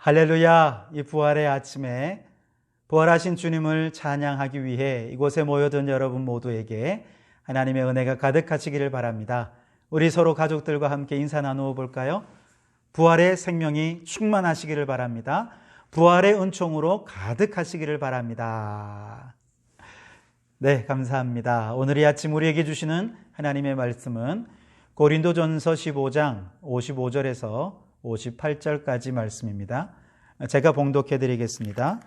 할렐루야! 이 부활의 아침에 부활하신 주님을 찬양하기 위해 이곳에 모여든 여러분 모두에게 하나님의 은혜가 가득하시기를 바랍니다. 우리 서로 가족들과 함께 인사 나누어 볼까요? 부활의 생명이 충만하시기를 바랍니다. 부활의 은총으로 가득하시기를 바랍니다. 네, 감사합니다. 오늘 이 아침 우리에게 주시는 하나님의 말씀은 고린도전서 15장 55절에서 58절까지 말씀입니다. 제가 봉독해 드리겠습니다.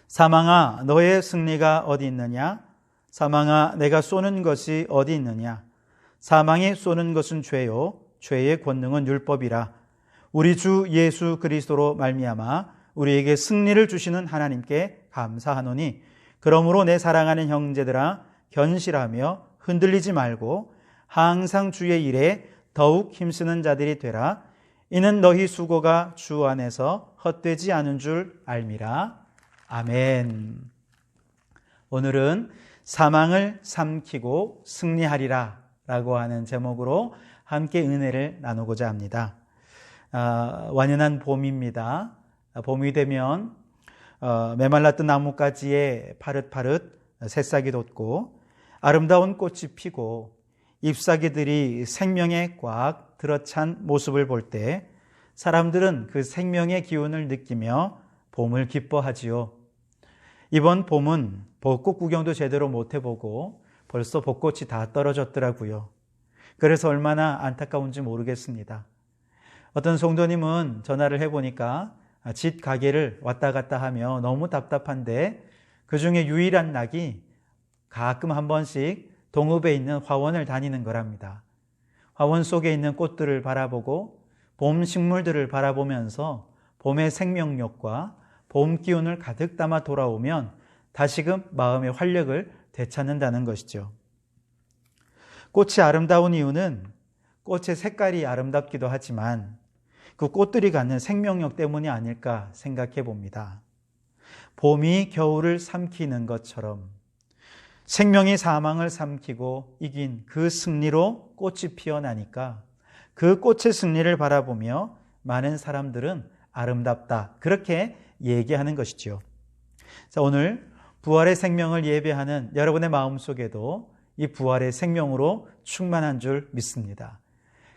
사망아, 너의 승리가 어디 있느냐? 사망아, 내가 쏘는 것이 어디 있느냐? 사망이 쏘는 것은 죄요, 죄의 권능은 율법이라. 우리 주 예수 그리스도로 말미암아 우리에게 승리를 주시는 하나님께 감사하노니, 그러므로 내 사랑하는 형제들아, 견실하며 흔들리지 말고 항상 주의 일에 더욱 힘쓰는 자들이 되라. 이는 너희 수고가 주 안에서 헛되지 않은 줄 알미라. 아멘. 오늘은 사망을 삼키고 승리하리라 라고 하는 제목으로 함께 은혜를 나누고자 합니다. 완연한 봄입니다. 봄이 되면 메말랐던 나뭇가지에 파릇파릇 새싹이 돋고 아름다운 꽃이 피고 잎사귀들이 생명에 꽉 들어찬 모습을 볼 때 사람들은 그 생명의 기운을 느끼며 봄을 기뻐하지요. 이번 봄은 벚꽃 구경도 제대로 못 해보고 벌써 벚꽃이 다 떨어졌더라고요. 그래서 얼마나 안타까운지 모르겠습니다. 어떤 성도님은 전화를 해보니까 집 가게를 왔다 갔다 하며 너무 답답한데 그 중에 유일한 낙이 가끔 한 번씩 동읍에 있는 화원을 다니는 거랍니다. 화원 속에 있는 꽃들을 바라보고 봄 식물들을 바라보면서 봄의 생명력과 봄 기운을 가득 담아 돌아오면 다시금 마음의 활력을 되찾는다는 것이죠. 꽃이 아름다운 이유는 꽃의 색깔이 아름답기도 하지만 그 꽃들이 갖는 생명력 때문이 아닐까 생각해 봅니다. 봄이 겨울을 삼키는 것처럼 생명이 사망을 삼키고 이긴 그 승리로 꽃이 피어나니까 그 꽃의 승리를 바라보며 많은 사람들은 아름답다, 그렇게 얘기하는 것이지요. 자, 오늘 부활의 생명을 예배하는 여러분의 마음속에도 이 부활의 생명으로 충만한 줄 믿습니다.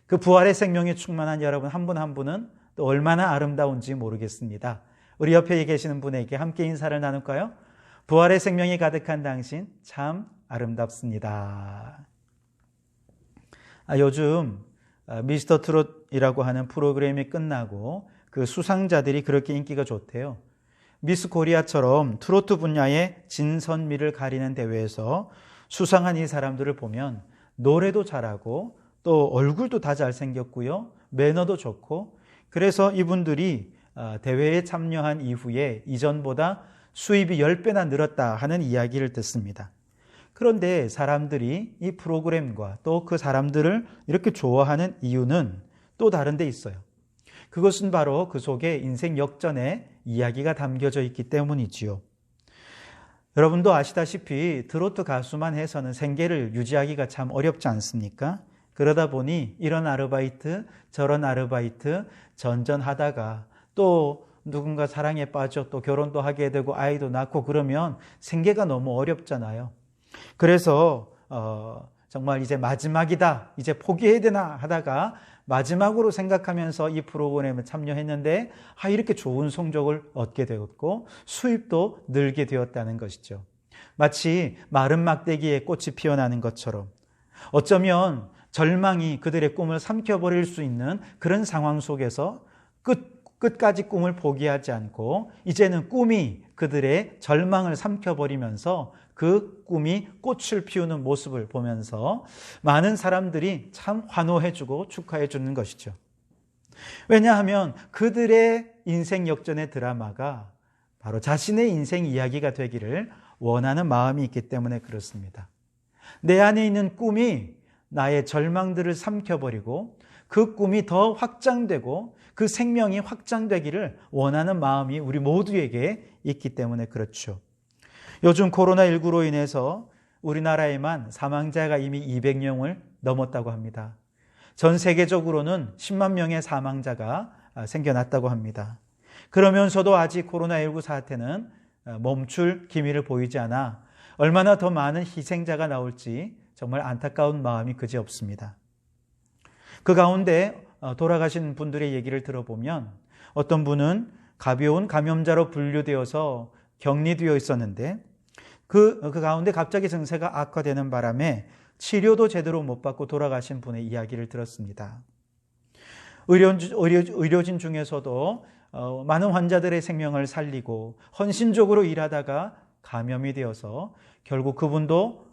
그 부활의 생명이 충만한 여러분 한 분 한 분은 또 얼마나 아름다운지 모르겠습니다. 우리 옆에 계시는 분에게 함께 인사를 나눌까요? 부활의 생명이 가득한 당신 참 아름답습니다. 요즘 미스터 트롯이라고 하는 프로그램이 끝나고 그 수상자들이 그렇게 인기가 좋대요. 미스 코리아처럼 트로트 분야의 진선미를 가리는 대회에서 수상한 이 사람들을 보면 노래도 잘하고 또 얼굴도 다 잘생겼고요, 매너도 좋고, 그래서 이분들이 대회에 참여한 이후에 이전보다 수입이 10배나 늘었다 하는 이야기를 듣습니다. 그런데 사람들이 이 프로그램과 또 그 사람들을 이렇게 좋아하는 이유는 또 다른 데 있어요. 그것은 바로 그 속에 인생 역전의 이야기가 담겨져 있기 때문이지요. 여러분도 아시다시피 트로트 가수만 해서는 생계를 유지하기가 참 어렵지 않습니까? 그러다 보니 이런 아르바이트 저런 아르바이트 전전하다가 또 누군가 사랑에 빠져 또 결혼도 하게 되고 아이도 낳고 그러면 생계가 너무 어렵잖아요. 그래서 정말 이제 마지막이다, 이제 포기해야 되나 하다가 마지막으로 생각하면서 이 프로그램에 참여했는데 이렇게 좋은 성적을 얻게 되었고 수입도 늘게 되었다는 것이죠. 마치 마른 막대기에 꽃이 피어나는 것처럼 어쩌면 절망이 그들의 꿈을 삼켜버릴 수 있는 그런 상황 속에서 끝까지 꿈을 포기하지 않고 이제는 꿈이 그들의 절망을 삼켜버리면서 그 꿈이 꽃을 피우는 모습을 보면서 많은 사람들이 참 환호해주고 축하해주는 것이죠. 왜냐하면 그들의 인생 역전의 드라마가 바로 자신의 인생 이야기가 되기를 원하는 마음이 있기 때문에 그렇습니다. 내 안에 있는 꿈이 나의 절망들을 삼켜버리고 그 꿈이 더 확장되고 그 생명이 확장되기를 원하는 마음이 우리 모두에게 있기 때문에 그렇죠. 요즘 코로나19로 인해서 우리나라에만 사망자가 이미 200명을 넘었다고 합니다. 전 세계적으로는 10만 명의 사망자가 생겨났다고 합니다. 그러면서도 아직 코로나19 사태는 멈출 기미를 보이지 않아 얼마나 더 많은 희생자가 나올지 정말 안타까운 마음이 그지없습니다. 그 가운데 돌아가신 분들의 얘기를 들어보면 어떤 분은 가벼운 감염자로 분류되어서 격리되어 있었는데 그 가운데 갑자기 증세가 악화되는 바람에 치료도 제대로 못 받고 돌아가신 분의 이야기를 들었습니다. 의료진 중에서도 많은 환자들의 생명을 살리고 헌신적으로 일하다가 감염이 되어서 결국 그분도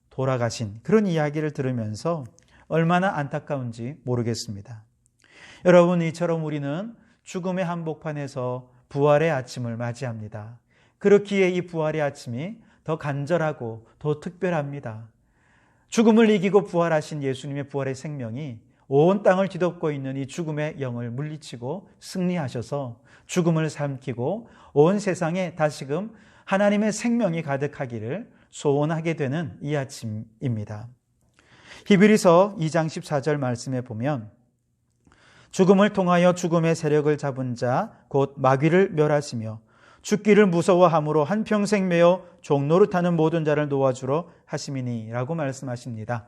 돌아가신 그런 이야기를 들으면서 얼마나 안타까운지 모르겠습니다. 여러분, 이처럼 우리는 죽음의 한복판에서 부활의 아침을 맞이합니다. 그렇기에 이 부활의 아침이 더 간절하고 더 특별합니다. 죽음을 이기고 부활하신 예수님의 부활의 생명이 온 땅을 뒤덮고 있는 이 죽음의 영을 물리치고 승리하셔서 죽음을 삼키고 온 세상에 다시금 하나님의 생명이 가득하기를 소원하게 되는 이 아침입니다. 히브리서 2장 14절 말씀에 보면 죽음을 통하여 죽음의 세력을 잡은 자 곧 마귀를 멸하시며 죽기를 무서워함으로 한평생 매어 종노릇하는 모든 자를 놓아주러 하심이니 라고 말씀하십니다.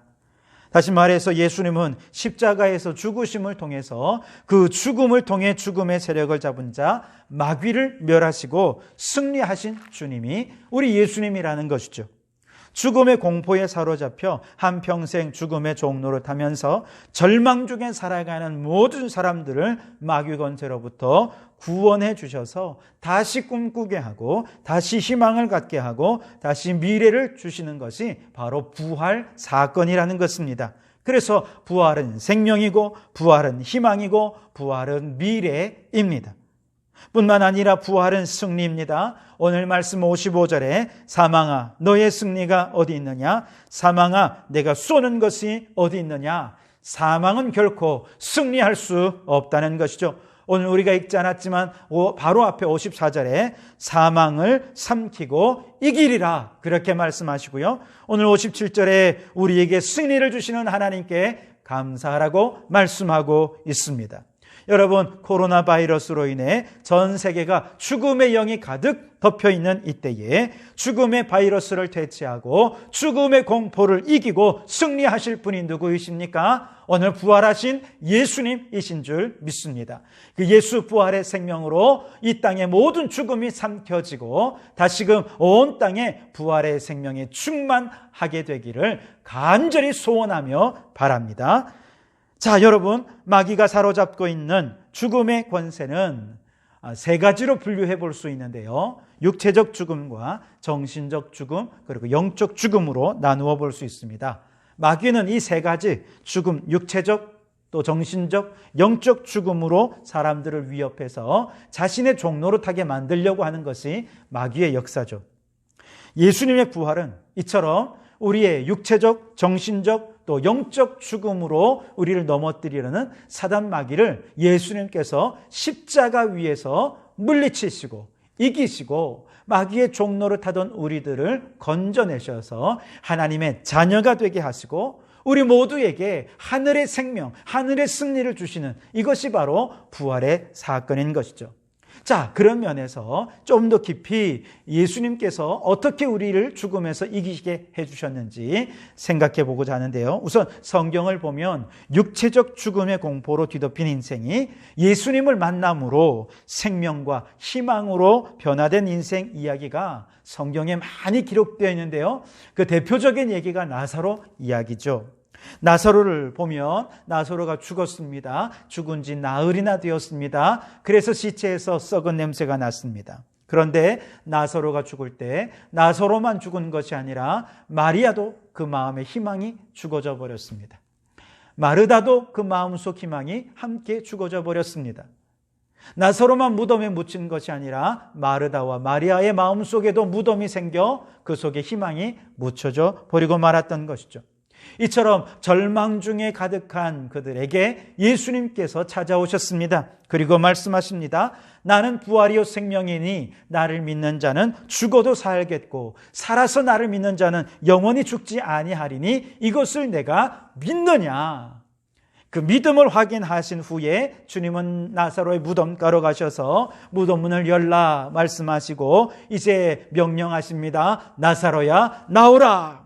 다시 말해서 예수님은 십자가에서 죽으심을 통해서 그 죽음을 통해 죽음의 세력을 잡은 자 마귀를 멸하시고 승리하신 주님이 우리 예수님이라는 것이죠. 죽음의 공포에 사로잡혀 한평생 죽음의 종노릇하면서 절망 중에 살아가는 모든 사람들을 마귀 권세로부터 구원해 주셔서 다시 꿈꾸게 하고 다시 희망을 갖게 하고 다시 미래를 주시는 것이 바로 부활 사건이라는 것입니다. 그래서 부활은 생명이고 부활은 희망이고 부활은 미래입니다. 뿐만 아니라 부활은 승리입니다. 오늘 말씀 55절에 사망아 너의 승리가 어디 있느냐? 사망아 내가 쏘는 것이 어디 있느냐? 사망은 결코 승리할 수 없다는 것이죠. 오늘 우리가 읽지 않았지만 바로 앞에 54절에 사망을 삼키고 이기리라 그렇게 말씀하시고요. 오늘 57절에 우리에게 승리를 주시는 하나님께 감사하라고 말씀하고 있습니다. 여러분, 코로나 바이러스로 인해 전 세계가 죽음의 영이 가득 덮여있는 이때에 죽음의 바이러스를 퇴치하고 죽음의 공포를 이기고 승리하실 분이 누구이십니까? 오늘 부활하신 예수님이신 줄 믿습니다. 그 예수 부활의 생명으로 이 땅의 모든 죽음이 삼켜지고 다시금 온 땅에 부활의 생명이 충만하게 되기를 간절히 소원하며 바랍니다. 자, 여러분, 마귀가 사로잡고 있는 죽음의 권세는 세 가지로 분류해 볼 수 있는데요. 육체적 죽음과 정신적 죽음, 그리고 영적 죽음으로 나누어 볼 수 있습니다. 마귀는 이 세 가지 죽음, 육체적, 또 정신적, 영적 죽음으로 사람들을 위협해서 자신의 종노릇하게 만들려고 하는 것이 마귀의 역사죠. 예수님의 부활은 이처럼 우리의 육체적, 정신적, 또 영적 죽음으로 우리를 넘어뜨리려는 사단 마귀를 예수님께서 십자가 위에서 물리치시고 이기시고 마귀의 종노릇하던 우리들을 건져내셔서 하나님의 자녀가 되게 하시고 우리 모두에게 하늘의 생명, 하늘의 승리를 주시는 이것이 바로 부활의 사건인 것이죠. 자, 그런 면에서 좀 더 깊이 예수님께서 어떻게 우리를 죽음에서 이기게 해주셨는지 생각해 보고자 하는데요. 우선 성경을 보면 육체적 죽음의 공포로 뒤덮인 인생이 예수님을 만남으로 생명과 희망으로 변화된 인생 이야기가 성경에 많이 기록되어 있는데요. 그 대표적인 얘기가 나사로 이야기죠. 나사로를 보면 나사로가 죽었습니다. 죽은 지 나흘이나 되었습니다. 그래서 시체에서 썩은 냄새가 났습니다. 그런데 나사로가 죽을 때 나사로만 죽은 것이 아니라 마리아도 그 마음의 희망이 죽어져 버렸습니다. 마르다도 그 마음속 희망이 함께 죽어져 버렸습니다. 나사로만 무덤에 묻힌 것이 아니라 마르다와 마리아의 마음속에도 무덤이 생겨 그 속에 희망이 묻혀져 버리고 말았던 것이죠. 이처럼 절망 중에 가득한 그들에게 예수님께서 찾아오셨습니다. 그리고 말씀하십니다. 나는 부활이요 생명이니 나를 믿는 자는 죽어도 살겠고 살아서 나를 믿는 자는 영원히 죽지 아니하리니 이것을 내가 믿느냐. 그 믿음을 확인하신 후에 주님은 나사로의 무덤가로 가셔서 무덤 문을 열라 말씀하시고 이제 명령하십니다. 나사로야 나오라.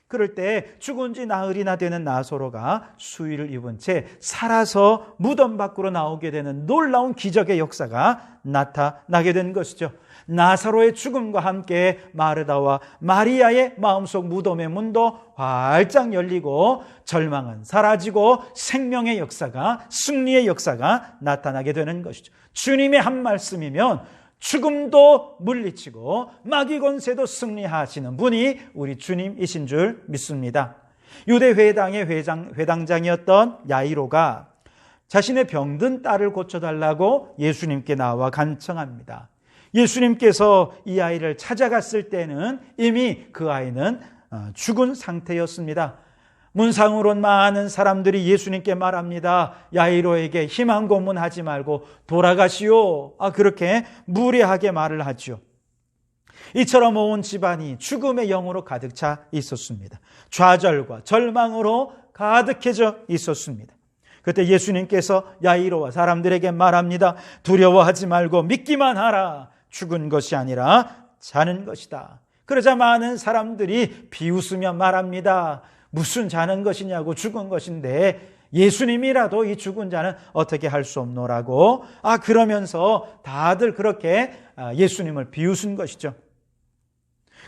그럴 때 죽은 지 나흘이나 되는 나사로가 수의를 입은 채 살아서 무덤 밖으로 나오게 되는 놀라운 기적의 역사가 나타나게 된 것이죠. 나사로의 죽음과 함께 마르다와 마리아의 마음속 무덤의 문도 활짝 열리고 절망은 사라지고 생명의 역사가, 승리의 역사가 나타나게 되는 것이죠. 주님의 한 말씀이면 죽음도 물리치고 마귀 권세도 승리하시는 분이 우리 주님이신 줄 믿습니다. 유대 회당의 회당장이었던 야이로가 자신의 병든 딸을 고쳐달라고 예수님께 나와 간청합니다. 예수님께서 이 아이를 찾아갔을 때는 이미 그 아이는 죽은 상태였습니다. 문상으론 많은 사람들이 예수님께 말합니다. 야이로에게 희망 고문하지 말고 돌아가시오. 그렇게 무례하게 말을 하죠. 이처럼 온 집안이 죽음의 영으로 가득 차 있었습니다. 좌절과 절망으로 가득해져 있었습니다. 그때 예수님께서 야이로와 사람들에게 말합니다. 두려워하지 말고 믿기만 하라. 죽은 것이 아니라 자는 것이다. 그러자 많은 사람들이 비웃으며 말합니다. 무슨 자는 것이냐고, 죽은 것인데 예수님이라도 이 죽은 자는 어떻게 할 수 없노라고 그러면서 다들 그렇게 예수님을 비웃은 것이죠.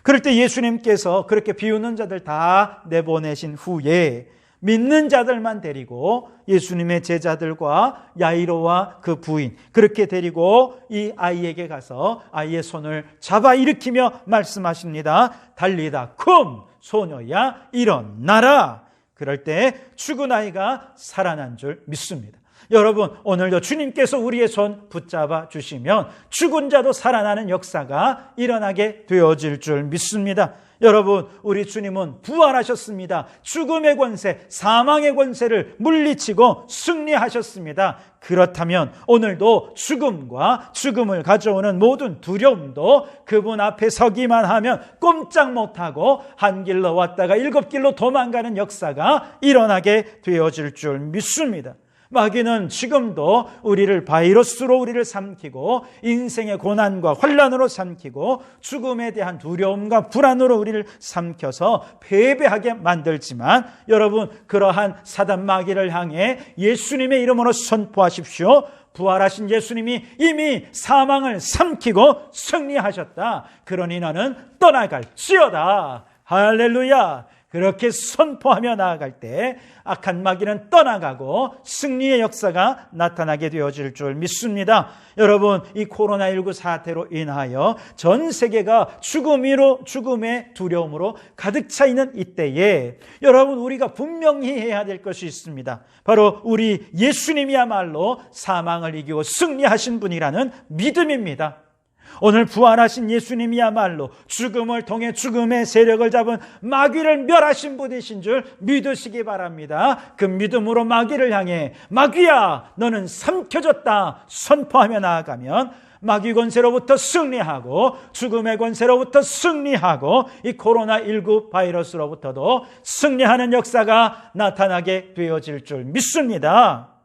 그럴 때 예수님께서 그렇게 비웃는 자들 다 내보내신 후에 믿는 자들만 데리고 예수님의 제자들과 야이로와 그 부인 그렇게 데리고 이 아이에게 가서 아이의 손을 잡아 일으키며 말씀하십니다. 달리다 쿰, 소녀야 일어나라. 그럴 때 죽은 아이가 살아난 줄 믿습니다. 여러분, 오늘도 주님께서 우리의 손 붙잡아 주시면 죽은 자도 살아나는 역사가 일어나게 되어질 줄 믿습니다. 여러분, 우리 주님은 부활하셨습니다. 죽음의 권세, 사망의 권세를 물리치고 승리하셨습니다. 그렇다면 오늘도 죽음과 죽음을 가져오는 모든 두려움도 그분 앞에 서기만 하면 꼼짝 못하고 한 길로 왔다가 일곱 길로 도망가는 역사가 일어나게 되어질 줄 믿습니다. 마귀는 지금도 우리를 바이러스로 우리를 삼키고 인생의 고난과 환난으로 삼키고 죽음에 대한 두려움과 불안으로 우리를 삼켜서 패배하게 만들지만 여러분, 그러한 사단 마귀를 향해 예수님의 이름으로 선포하십시오. 부활하신 예수님이 이미 사망을 삼키고 승리하셨다. 그러니 너는 떠나갈지어다. 할렐루야. 그렇게 선포하며 나아갈 때 악한 마귀는 떠나가고 승리의 역사가 나타나게 되어질 줄 믿습니다. 여러분, 이 코로나19 사태로 인하여 전 세계가 죽음의 두려움으로 가득 차 있는 이때에 여러분, 우리가 분명히 해야 될 것이 있습니다. 바로 우리 예수님이야말로 사망을 이기고 승리하신 분이라는 믿음입니다. 오늘 부활하신 예수님이야말로 죽음을 통해 죽음의 세력을 잡은 마귀를 멸하신 분이신 줄 믿으시기 바랍니다. 그 믿음으로 마귀를 향해 마귀야, 너는 삼켜졌다 선포하며 나아가면 마귀 권세로부터 승리하고 죽음의 권세로부터 승리하고 이 코로나19 바이러스로부터도 승리하는 역사가 나타나게 되어질 줄 믿습니다.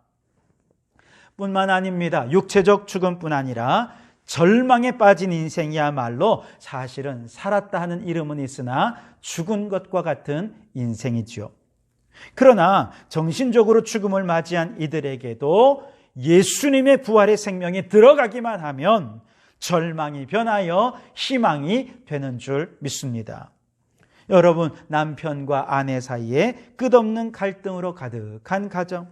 뿐만 아닙니다. 육체적 죽음뿐 아니라 절망에 빠진 인생이야말로 사실은 살았다 하는 이름은 있으나 죽은 것과 같은 인생이지요. 그러나 정신적으로 죽음을 맞이한 이들에게도 예수님의 부활의 생명이 들어가기만 하면 절망이 변하여 희망이 되는 줄 믿습니다. 여러분, 남편과 아내 사이에 끝없는 갈등으로 가득한 가정,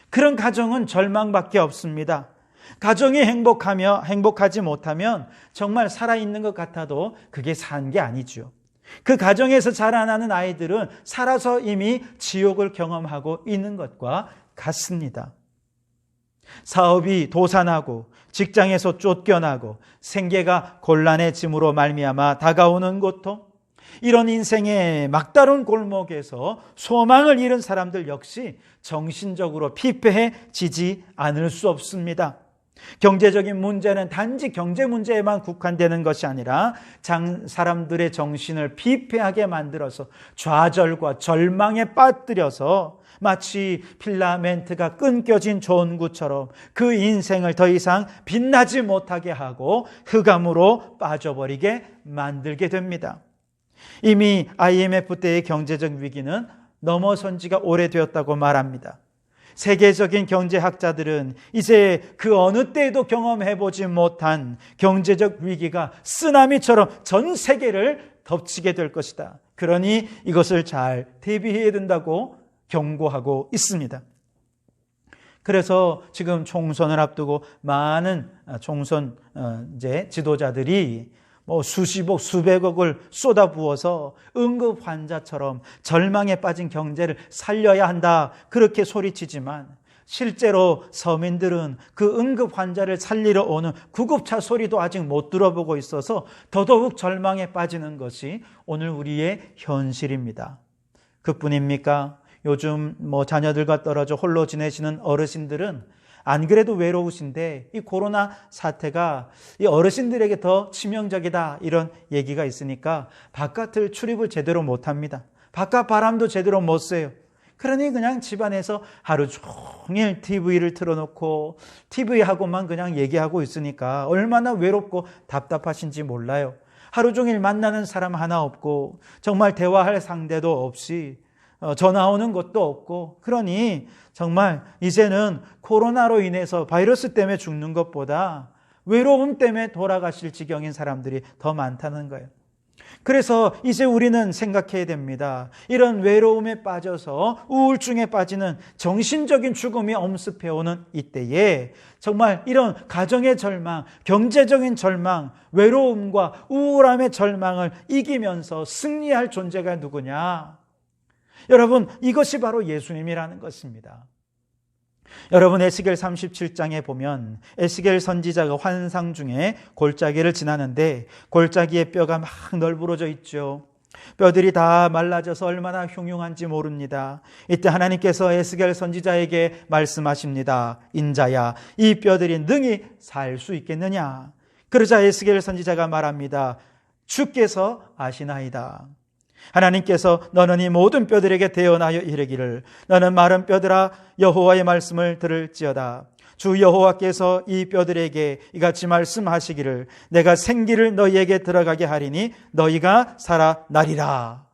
그런 가정은 절망밖에 없습니다. 가정이 행복하지 못하면 정말 살아있는 것 같아도 그게 산 게 아니죠. 그 가정에서 자라나는 아이들은 살아서 이미 지옥을 경험하고 있는 것과 같습니다. 사업이 도산하고 직장에서 쫓겨나고 생계가 곤란해짐으로 말미암아 다가오는 고통, 이런 인생의 막다른 골목에서 소망을 잃은 사람들 역시 정신적으로 피폐해지지 않을 수 없습니다. 경제적인 문제는 단지 경제 문제에만 국한되는 것이 아니라 사람들의 정신을 피폐하게 만들어서 좌절과 절망에 빠뜨려서 마치 필라멘트가 끊겨진 전구처럼 그 인생을 더 이상 빛나지 못하게 하고 흑암으로 빠져버리게 만들게 됩니다. 이미 IMF 때의 경제적 위기는 넘어선 지가 오래되었다고 말합니다. 세계적인 경제학자들은 이제 그 어느 때에도 경험해보지 못한 경제적 위기가 쓰나미처럼 전 세계를 덮치게 될 것이다. 그러니 이것을 잘 대비해야 된다고 경고하고 있습니다. 그래서 지금 총선을 앞두고 많은 총선 지도자들이 수십억, 수백억을 쏟아부어서 응급 환자처럼 절망에 빠진 경제를 살려야 한다, 그렇게 소리치지만 실제로 서민들은 그 응급 환자를 살리러 오는 구급차 소리도 아직 못 들어보고 있어서 더더욱 절망에 빠지는 것이 오늘 우리의 현실입니다. 그뿐입니까? 요즘 자녀들과 떨어져 홀로 지내시는 어르신들은 안 그래도 외로우신데 이 코로나 사태가 이 어르신들에게 더 치명적이다, 이런 얘기가 있으니까 바깥을 출입을 제대로 못합니다. 바깥 바람도 제대로 못 쐬요. 그러니 그냥 집안에서 하루 종일 TV를 틀어놓고 TV하고만 그냥 얘기하고 있으니까 얼마나 외롭고 답답하신지 몰라요. 하루 종일 만나는 사람 하나 없고 정말 대화할 상대도 없이 전화 오는 것도 없고, 그러니 정말 이제는 코로나로 인해서 바이러스 때문에 죽는 것보다 외로움 때문에 돌아가실 지경인 사람들이 더 많다는 거예요. 그래서 이제 우리는 생각해야 됩니다. 이런 외로움에 빠져서 우울증에 빠지는 정신적인 죽음이 엄습해오는 이때에 정말 이런 가정의 절망, 경제적인 절망, 외로움과 우울함의 절망을 이기면서 승리할 존재가 누구냐? 여러분, 이것이 바로 예수님이라는 것입니다. 여러분, 에스겔 37장에 보면 에스겔 선지자가 환상 중에 골짜기를 지나는데 골짜기의 뼈가 막 널브러져 있죠. 뼈들이 다 말라져서 얼마나 흉흉한지 모릅니다. 이때 하나님께서 에스겔 선지자에게 말씀하십니다. 인자야, 이 뼈들이 능히 살 수 있겠느냐? 그러자 에스겔 선지자가 말합니다. 주께서 아시나이다. 하나님께서 너는 이 모든 뼈들에게 대언하여 이르기를, 너는 마른 뼈들아 여호와의 말씀을 들을지어다. 주 여호와께서 이 뼈들에게 이같이 말씀하시기를, 내가 생기를 너희에게 들어가게 하리니 너희가 살아나리라.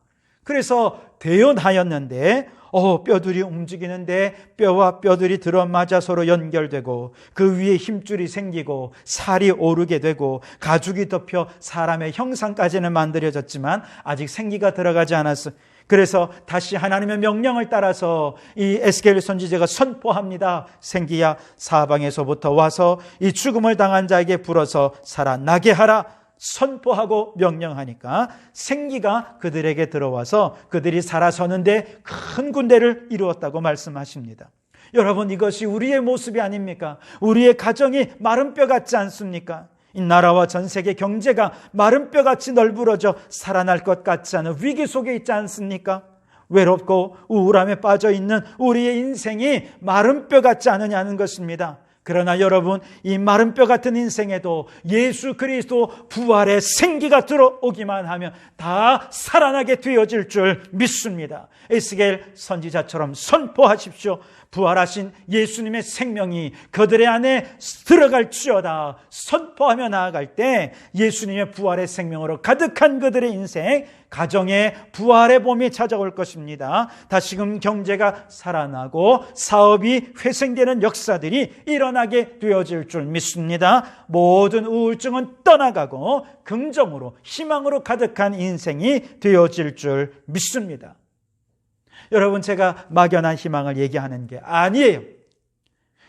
그래서 대언하였는데 뼈들이 움직이는데 뼈와 뼈들이 들어맞아 서로 연결되고 그 위에 힘줄이 생기고 살이 오르게 되고 가죽이 덮여 사람의 형상까지는 만들어졌지만 아직 생기가 들어가지 않았어. 그래서 다시 하나님의 명령을 따라서 이 에스겔 선지자가 선포합니다. 생기야, 사방에서부터 와서 이 죽음을 당한 자에게 불어서 살아나게 하라. 선포하고 명령하니까 생기가 그들에게 들어와서 그들이 살아서는데 큰 군대를 이루었다고 말씀하십니다. 여러분, 이것이 우리의 모습이 아닙니까? 우리의 가정이 마른 뼈 같지 않습니까? 이 나라와 전 세계 경제가 마른 뼈같이 널브러져 살아날 것 같지 않은 위기 속에 있지 않습니까? 외롭고 우울함에 빠져 있는 우리의 인생이 마른 뼈 같지 않으냐는 것입니다. 그러나 여러분, 이 마른 뼈 같은 인생에도 예수 그리스도 부활의 생기가 들어오기만 하면 다 살아나게 되어질 줄 믿습니다. 에스겔 선지자처럼 선포하십시오. 부활하신 예수님의 생명이 그들의 안에 들어갈지어다. 선포하며 나아갈 때 예수님의 부활의 생명으로 가득한 그들의 인생, 가정에 부활의 봄이 찾아올 것입니다. 다시금 경제가 살아나고 사업이 회생되는 역사들이 일어나게 되어질 줄 믿습니다. 모든 우울증은 떠나가고 긍정으로, 희망으로 가득한 인생이 되어질 줄 믿습니다. 여러분, 제가 막연한 희망을 얘기하는 게 아니에요.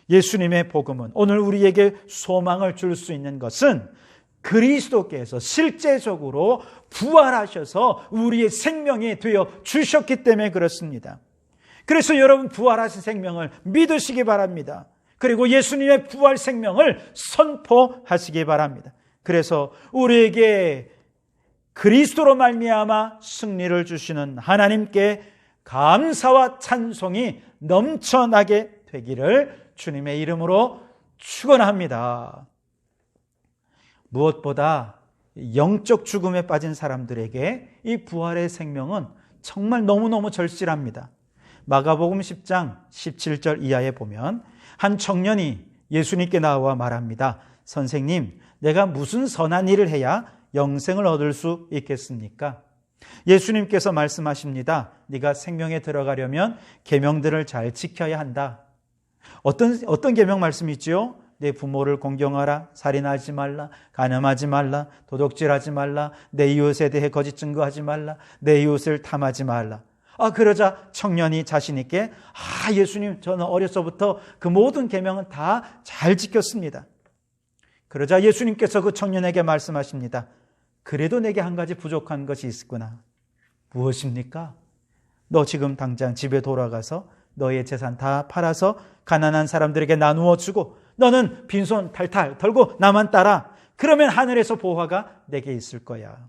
예수님의 복음은, 오늘 우리에게 소망을 줄 수 있는 것은 그리스도께서 실제적으로 부활하셔서 우리의 생명이 되어 주셨기 때문에 그렇습니다. 그래서 여러분, 부활하신 생명을 믿으시기 바랍니다. 그리고 예수님의 부활 생명을 선포하시기 바랍니다. 그래서 우리에게 그리스도로 말미암아 승리를 주시는 하나님께 감사와 찬송이 넘쳐나게 되기를 주님의 이름으로 축원합니다. 무엇보다 영적 죽음에 빠진 사람들에게 이 부활의 생명은 정말 너무너무 절실합니다. 마가복음 10장 17절 이하에 보면 한 청년이 예수님께 나와 말합니다. 선생님, 내가 무슨 선한 일을 해야 영생을 얻을 수 있겠습니까? 예수님께서 말씀하십니다. 네가 생명에 들어가려면 계명들을 잘 지켜야 한다. 어떤 계명 말씀이 있죠? 내 부모를 공경하라, 살인하지 말라, 간음하지 말라, 도둑질하지 말라, 내 이웃에 대해 거짓 증거하지 말라, 내 이웃을 탐하지 말라. 그러자 청년이 자신 있게 예수님, 저는 어려서부터 그 모든 계명은 다 잘 지켰습니다. 그러자 예수님께서 그 청년에게 말씀하십니다. 그래도 내게 한 가지 부족한 것이 있구나. 무엇입니까? 너 지금 당장 집에 돌아가서 너의 재산 다 팔아서 가난한 사람들에게 나누어 주고 너는 빈손 탈탈 털고 나만 따라. 그러면 하늘에서 보화가 내게 있을 거야.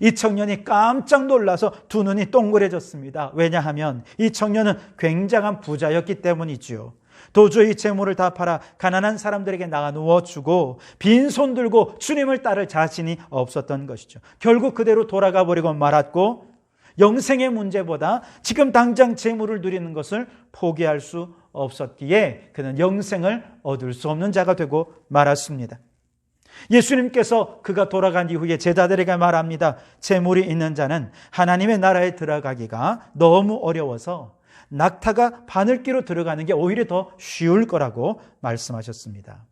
이 청년이 깜짝 놀라서 두 눈이 동그래졌습니다. 왜냐하면 이 청년은 굉장한 부자였기 때문이지요. 도저히 재물을 다 팔아 가난한 사람들에게 나누어 주고 빈손 들고 주님을 따를 자신이 없었던 것이죠. 결국 그대로 돌아가 버리고 말았고 영생의 문제보다 지금 당장 재물을 누리는 것을 포기할 수 없었기에 그는 영생을 얻을 수 없는 자가 되고 말았습니다. 예수님께서 그가 돌아간 이후에 제자들에게 말합니다. 재물이 있는 자는 하나님의 나라에 들어가기가 너무 어려워서 낙타가 바늘귀로 들어가는 게 오히려 더 쉬울 거라고 말씀하셨습니다.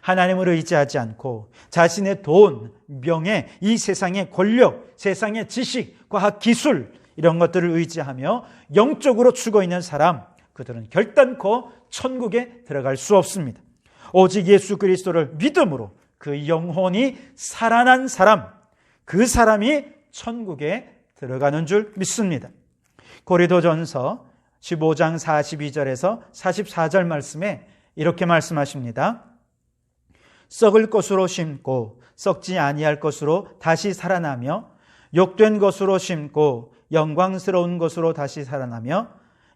하나님을 의지하지 않고 자신의 돈, 명예, 이 세상의 권력, 세상의 지식, 과학, 기술 이런 것들을 의지하며 영적으로 죽어 있는 사람, 그들은 결단코 천국에 들어갈 수 없습니다. 오직 예수 그리스도를 믿음으로 그 영혼이 살아난 사람, 그 사람이 천국에 들어가는 줄 믿습니다. 고린도전서 15장 42절에서 44절 말씀에 이렇게 말씀하십니다. 썩을 것으로 심고 썩지 아니할 것으로 다시 살아나며 욕된 것으로 심고 영광스러운 것으로 다시 살아나며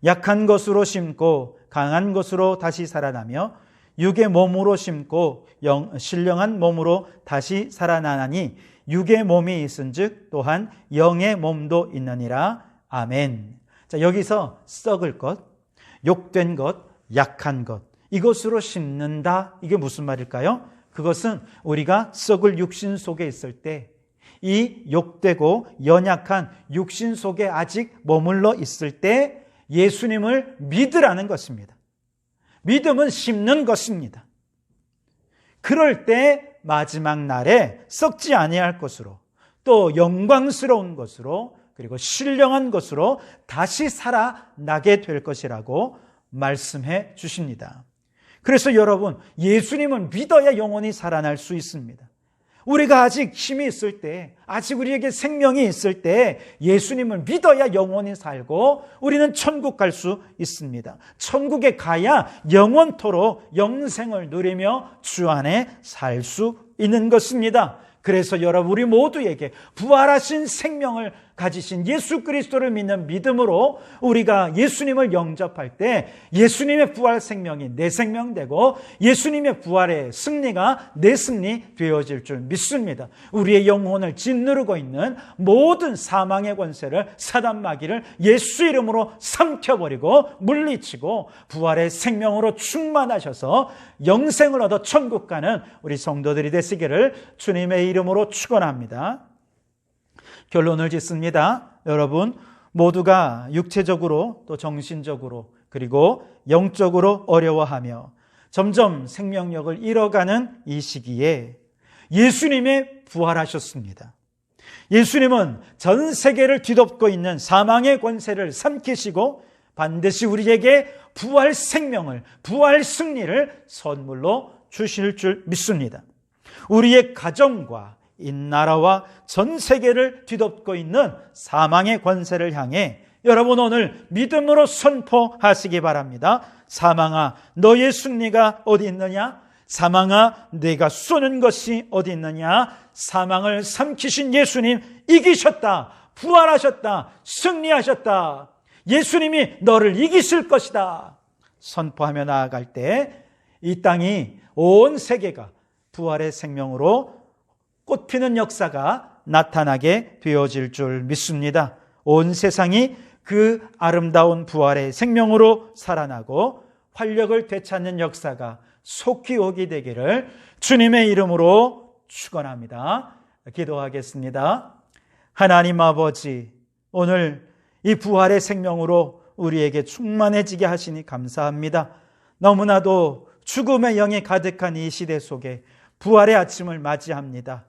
약한 것으로 심고 강한 것으로 다시 살아나며 육의 몸으로 심고 신령한 몸으로 다시 살아나나니 육의 몸이 있은즉 또한 영의 몸도 있느니라. 아멘. 자, 여기서 썩을 것, 욕된 것, 약한 것, 이것으로 심는다. 이게 무슨 말일까요? 그것은 우리가 썩을 육신 속에 있을 때 이 욕되고 연약한 육신 속에 아직 머물러 있을 때 예수님을 믿으라는 것입니다. 믿음은 심는 것입니다. 그럴 때 마지막 날에 썩지 아니할 것으로 또 영광스러운 것으로 그리고 신령한 것으로 다시 살아나게 될 것이라고 말씀해 주십니다. 그래서 여러분, 예수님을 믿어야 영원히 살아날 수 있습니다. 우리가 아직 힘이 있을 때, 아직 우리에게 생명이 있을 때 예수님을 믿어야 영원히 살고 우리는 천국 갈 수 있습니다. 천국에 가야 영원토록 영생을 누리며 주 안에 살 수 있는 것입니다. 그래서 여러분, 우리 모두에게 부활하신 생명을 가지신 예수 그리스도를 믿는 믿음으로 우리가 예수님을 영접할 때 예수님의 부활 생명이 내 생명 되고 예수님의 부활의 승리가 내 승리 되어질 줄 믿습니다. 우리의 영혼을 짓누르고 있는 모든 사망의 권세를, 사단 마귀를 예수 이름으로 삼켜버리고 물리치고 부활의 생명으로 충만하셔서 영생을 얻어 천국 가는 우리 성도들이 되시기를 주님의 이름으로 축원합니다. 결론을 짓습니다. 여러분, 모두가 육체적으로 또 정신적으로 그리고 영적으로 어려워하며 점점 생명력을 잃어가는 이 시기에 예수님이 부활하셨습니다. 예수님은 전 세계를 뒤덮고 있는 사망의 권세를 삼키시고 반드시 우리에게 부활 생명을, 부활 승리를 선물로 주실 줄 믿습니다. 우리의 가정과 이 나라와 전 세계를 뒤덮고 있는 사망의 권세를 향해 여러분 오늘 믿음으로 선포하시기 바랍니다. 사망아, 너의 승리가 어디 있느냐? 사망아, 내가 쏘는 것이 어디 있느냐? 사망을 삼키신 예수님 이기셨다, 부활하셨다, 승리하셨다. 예수님이 너를 이기실 것이다 선포하며 나아갈 때 이 땅이, 온 세계가 부활의 생명으로 꽃피는 역사가 나타나게 되어질 줄 믿습니다. 온 세상이 그 아름다운 부활의 생명으로 살아나고 활력을 되찾는 역사가 속히 오게 되기를 주님의 이름으로 축원합니다. 기도하겠습니다. 하나님 아버지, 오늘 이 부활의 생명으로 우리에게 충만해지게 하시니 감사합니다. 너무나도 죽음의 영이 가득한 이 시대 속에 부활의 아침을 맞이합니다.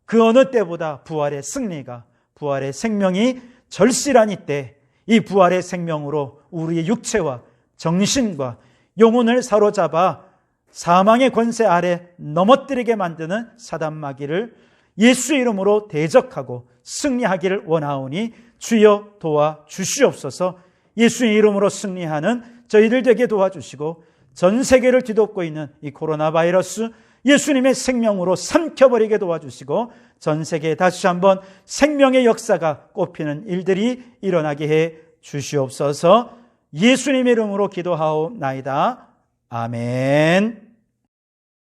그 어느 때보다 부활의 승리가, 부활의 생명이 절실한 이때 이 부활의 생명으로 우리의 육체와 정신과 영혼을 사로잡아 사망의 권세 아래 넘어뜨리게 만드는 사단 마귀를 예수 이름으로 대적하고 승리하기를 원하오니 주여 도와주시옵소서. 예수의 이름으로 승리하는 저희들 되게 도와주시고 전 세계를 뒤덮고 있는 이 코로나 바이러스 예수님의 생명으로 삼켜버리게 도와주시고 전 세계에 다시 한번 생명의 역사가 꽃피는 일들이 일어나게 해 주시옵소서. 예수님의 이름으로 기도하옵나이다. 아멘.